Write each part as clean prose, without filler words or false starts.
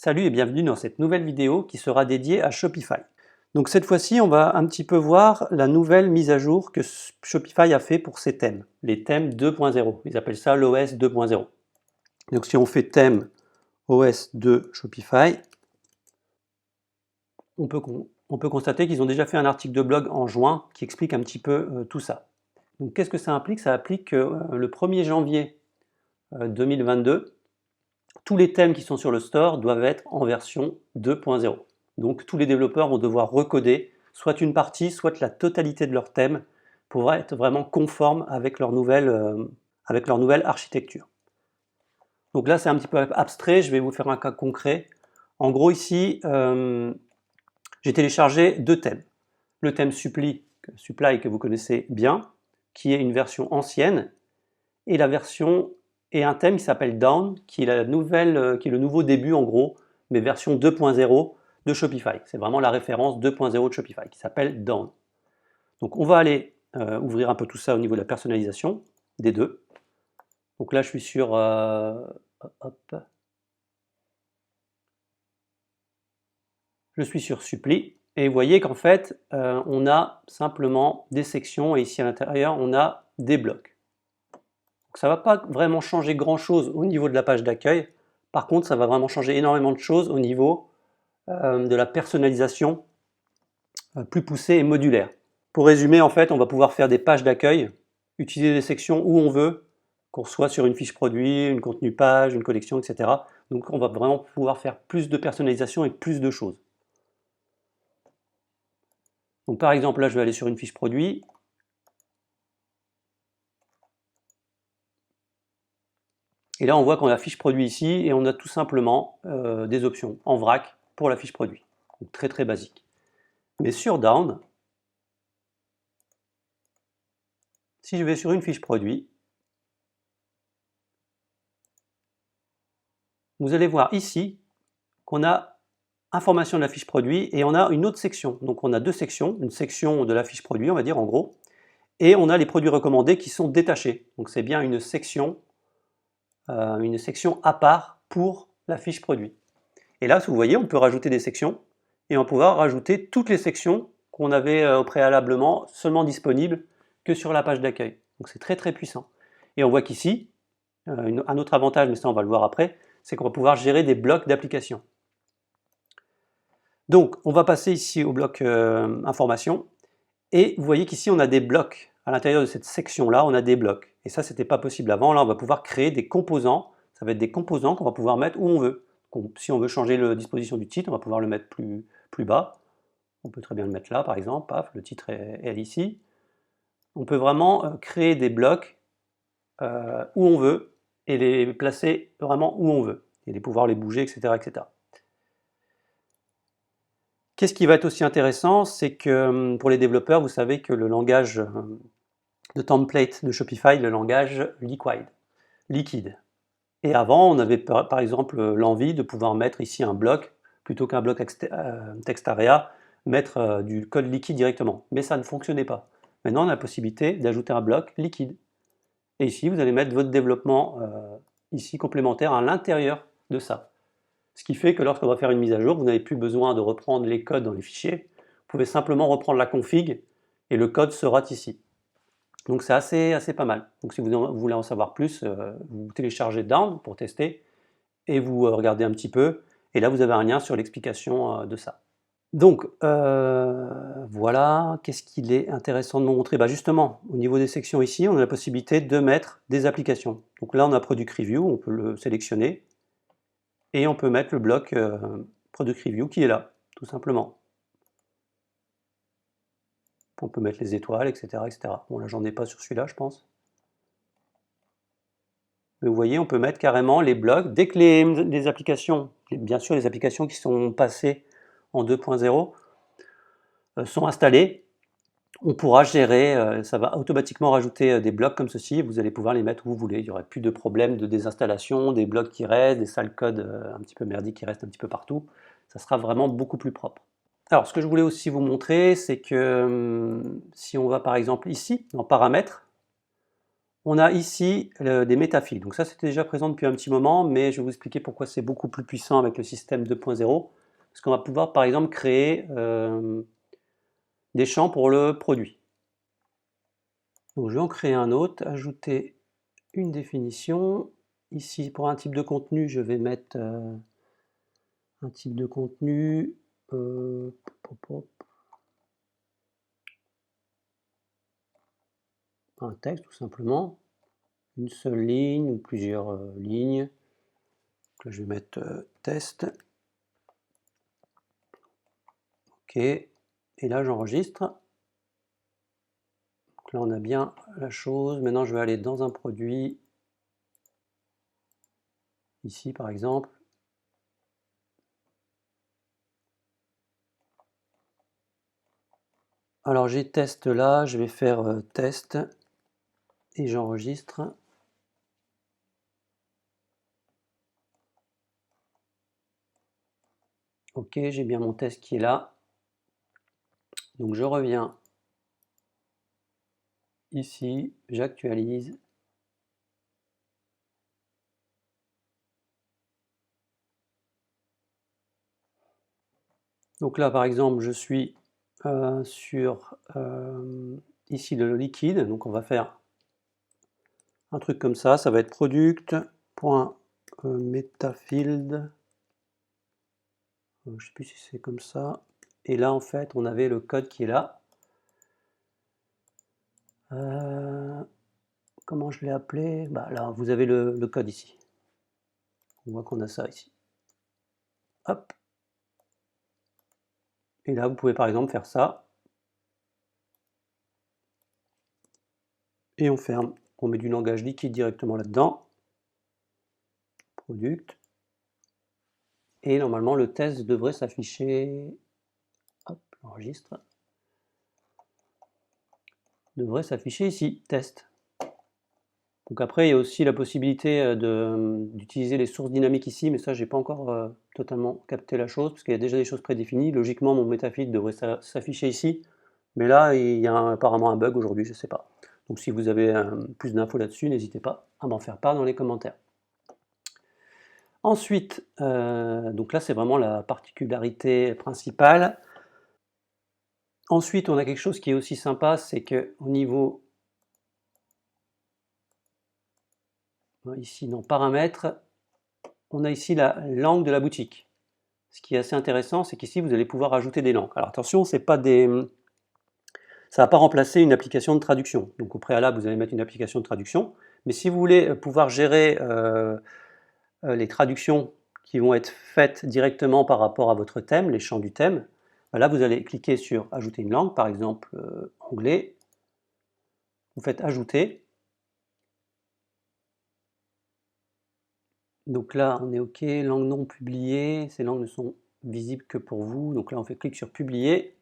Salut et bienvenue dans cette nouvelle vidéo qui sera dédiée à Shopify. Donc cette fois-ci, on va un petit peu voir la nouvelle mise à jour que Shopify a fait pour ses thèmes, les thèmes 2.0. Ils appellent ça l'OS 2.0. Donc si on fait thème OS de Shopify, on peut constater qu'ils ont déjà fait un article de blog en juin qui explique un petit peu tout ça. Donc qu'est-ce que ça implique? Ça implique que le 1er janvier 2022, tous les thèmes qui sont sur le store doivent être en version 2.0. Donc tous les développeurs vont devoir recoder soit une partie, soit la totalité de leur thème pour être vraiment conforme avec leur nouvelle architecture. Donc là c'est un petit peu abstrait, je vais vous faire un cas concret. En gros ici, j'ai téléchargé deux thèmes. Le thème Supply que vous connaissez bien, qui est une version ancienne, et un thème qui s'appelle Down, qui est le nouveau début en gros, mais version 2.0 de Shopify. C'est vraiment la référence 2.0 de Shopify qui s'appelle Down. Donc on va aller ouvrir un peu tout ça au niveau de la personnalisation des deux. Donc là je suis sur je suis sur Supply et vous voyez qu'en fait on a simplement des sections et ici à l'intérieur on a des blocs. Donc ça ne va pas vraiment changer grand chose au niveau de la page d'accueil. Par contre, ça va vraiment changer énormément de choses au niveau de la personnalisation plus poussée et modulaire. Pour résumer, en fait, on va pouvoir faire des pages d'accueil, utiliser des sections où on veut, qu'on soit sur une fiche produit, une contenu page, une collection, etc. Donc on va vraiment pouvoir faire plus de personnalisation et plus de choses. Donc par exemple, là, je vais aller sur une fiche produit. Et là, on voit qu'on a la fiche produit ici et on a tout simplement des options en vrac pour la fiche produit. Donc très très basique. Mais sur Down, si je vais sur une fiche produit, vous allez voir ici qu'on a information de la fiche produit et on a une autre section. Donc on a deux sections, une section de la fiche produit, on va dire en gros, et on a les produits recommandés qui sont détachés. Donc c'est bien une section à part pour la fiche produit. Et là, vous voyez, on peut rajouter des sections et on va pouvoir rajouter toutes les sections qu'on avait préalablement seulement disponibles que sur la page d'accueil. Donc c'est très très puissant. Et on voit qu'ici, un autre avantage, mais ça on va le voir après, c'est qu'on va pouvoir gérer des blocs d'applications. Donc on va passer ici au bloc information et vous voyez qu'ici on a des blocs. À l'intérieur de cette section-là, on a des blocs. Et ça, c'était pas possible avant. Là, on va pouvoir créer des composants. Ça va être des composants qu'on va pouvoir mettre où on veut. Donc, si on veut changer la disposition du titre, on va pouvoir le mettre plus bas. On peut très bien le mettre là, par exemple. Paf, le titre est ici. On peut vraiment créer des blocs où on veut et les placer vraiment où on veut. Et pouvoir les bouger, etc., etc. Qu'est-ce qui va être aussi intéressant, c'est que pour les développeurs, vous savez que le langage de template de Shopify, le langage liquide. Et avant, on avait par exemple l'envie de pouvoir mettre ici un bloc, plutôt qu'un bloc text area, mettre du code liquide directement. Mais ça ne fonctionnait pas. Maintenant, on a la possibilité d'ajouter un bloc liquide. Et ici, vous allez mettre votre développement ici complémentaire à l'intérieur de ça. Ce qui fait que lorsqu'on va faire une mise à jour, vous n'avez plus besoin de reprendre les codes dans les fichiers. Vous pouvez simplement reprendre la config et le code sera ici. Donc c'est assez pas mal. Donc si vous voulez en savoir plus, vous téléchargez Down pour tester et vous regardez un petit peu. Et là, vous avez un lien sur l'explication de ça. Donc voilà, qu'est-ce qu'il est intéressant de montrer? Bah justement, au niveau des sections ici, on a la possibilité de mettre des applications. Donc là, on a Product Review, on peut le sélectionner. Et on peut mettre le bloc Product Review qui est là, tout simplement. On peut mettre les étoiles, etc. etc. Bon, là, j'en ai pas sur celui-là, je pense. Mais vous voyez, on peut mettre carrément les blocs. Dès que les applications, bien sûr les applications qui sont passées en 2.0 sont installées, on pourra gérer, ça va automatiquement rajouter des blocs comme ceci, et vous allez pouvoir les mettre où vous voulez. Il n'y aurait plus de problème de désinstallation, des blocs qui restent, des sales codes un petit peu merdiques qui restent un petit peu partout. Ça sera vraiment beaucoup plus propre. Alors, ce que je voulais aussi vous montrer, c'est que si on va par exemple ici, dans Paramètres, On a ici des métafiles. Donc ça, c'était déjà présent depuis un petit moment, mais je vais vous expliquer pourquoi c'est beaucoup plus puissant avec le système 2.0. Parce qu'on va pouvoir, par exemple, créer des champs pour le produit. Donc je vais en créer un autre, ajouter une définition. Ici, pour un type de contenu, je vais mettre un type de contenu. Un texte, tout simplement. Une seule ligne ou plusieurs lignes. Donc là, je vais mettre test. OK. Et là, j'enregistre. Donc là, on a bien la chose. Maintenant, je vais aller dans un produit. Ici, par exemple. Alors, j'ai test là. Je vais faire test. Et j'enregistre. OK, j'ai bien mon test qui est là. Donc, je reviens ici. J'actualise. Donc là, par exemple, je suis sur ici le liquide. Donc on va faire un truc comme ça. Ça va être product.metafield. Je ne sais plus si c'est comme ça. Et là, en fait, on avait le code qui est là. Comment je l'ai appelé? Bah, là, vous avez le code ici. On voit qu'on a ça ici. Hop. Et là, vous pouvez par exemple faire ça. Et on ferme. On met du langage liquide directement là-dedans. Product. Et normalement, le test devrait s'afficher. Hop, enregistre. Devrait s'afficher ici, test. Donc après, il y a aussi la possibilité d'utiliser les sources dynamiques ici, mais ça, j'ai pas encore totalement capté la chose, parce qu'il y a déjà des choses prédéfinies. Logiquement, mon métafeed devrait s'afficher ici, mais là, il y a apparemment un bug aujourd'hui, je ne sais pas. Donc si vous avez plus d'infos là-dessus, n'hésitez pas à m'en faire part dans les commentaires. Ensuite, donc là, c'est vraiment la particularité principale. Ensuite, on a quelque chose qui est aussi sympa, c'est qu'au niveau, ici dans paramètres, on a ici la langue de la boutique. Ce qui est assez intéressant, c'est qu'ici, vous allez pouvoir ajouter des langues. Alors attention, ça ne va pas remplacer une application de traduction. Donc au préalable, vous allez mettre une application de traduction. Mais si vous voulez pouvoir gérer les traductions qui vont être faites directement par rapport à votre thème, les champs du thème, là, vous allez cliquer sur ajouter une langue, par exemple anglais. Vous faites ajouter. Donc là, on est OK, langue non publiée, ces langues ne sont visibles que pour vous. Donc là, on fait clic sur publier.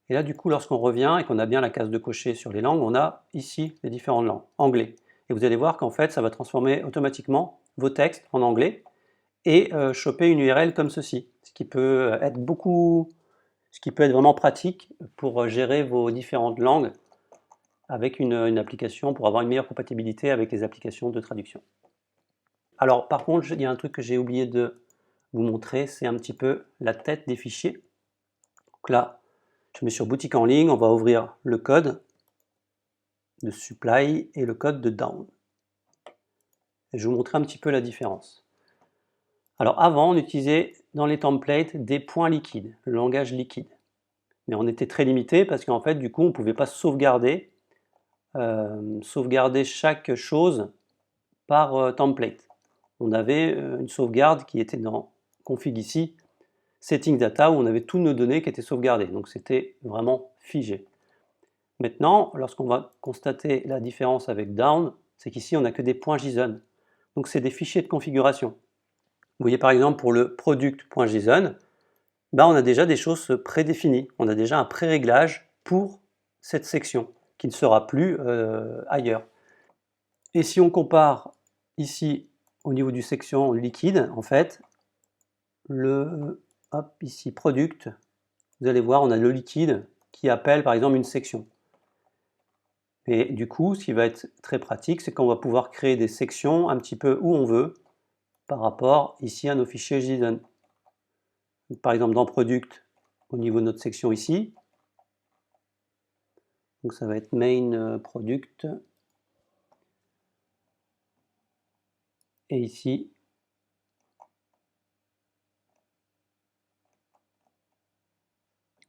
Et là, du coup, lorsqu'on revient et qu'on a bien la case de cocher sur les langues, on a ici les différentes langues, anglais. Et vous allez voir qu'en fait, ça va transformer automatiquement vos textes en anglais et choper une URL comme ceci, ce qui peut être vraiment pratique pour gérer vos différentes langues avec une application, pour avoir une meilleure compatibilité avec les applications de traduction. Alors, par contre, il y a un truc que j'ai oublié de vous montrer, c'est un petit peu la tête des fichiers. Donc là, je mets sur boutique en ligne, on va ouvrir le code de supply et le code de down. Et je vais vous montrer un petit peu la différence. Alors avant, on utilisait dans les templates des points liquides, le langage liquide. Mais on était très limité parce qu'en fait, du coup, on ne pouvait pas sauvegarder chaque chose par template. On avait une sauvegarde qui était dans config ici, setting data, où on avait toutes nos données qui étaient sauvegardées. Donc c'était vraiment figé. Maintenant, lorsqu'on va constater la différence avec down, c'est qu'ici on n'a que des points JSON. Donc c'est des fichiers de configuration. Vous voyez par exemple pour le product.json, ben, on a déjà des choses prédéfinies. On a déjà un pré-réglage pour cette section qui ne sera plus ailleurs. Et si on compare ici au niveau du section liquide, en fait, ici product, vous allez voir, on a le liquide qui appelle par exemple une section. Et du coup, ce qui va être très pratique, c'est qu'on va pouvoir créer des sections un petit peu où on veut par rapport ici à nos fichiers JSON. Par exemple, dans Product, au niveau de notre section ici, donc ça va être main product, et ici,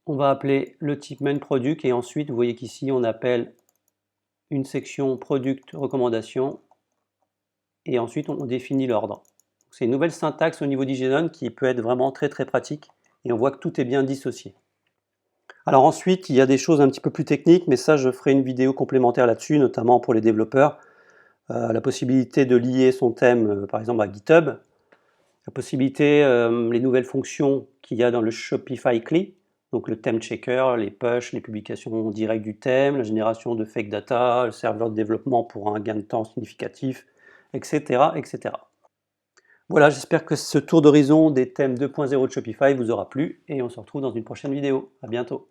on va appeler le type main product, et ensuite, vous voyez qu'ici, on appelle une section product recommandation, et ensuite, on définit l'ordre. C'est une nouvelle syntaxe au niveau d'JSON qui peut être vraiment très très pratique, et on voit que tout est bien dissocié. Alors ensuite, il y a des choses un petit peu plus techniques, mais ça, je ferai une vidéo complémentaire là-dessus, notamment pour les développeurs. La possibilité de lier son thème, par exemple, à GitHub, la possibilité, les nouvelles fonctions qu'il y a dans le Shopify CLI, donc le theme checker, les push, les publications directes du thème, la génération de fake data, le serveur de développement pour un gain de temps significatif, etc. etc. Voilà, j'espère que ce tour d'horizon des thèmes 2.0 de Shopify vous aura plu et on se retrouve dans une prochaine vidéo. À bientôt.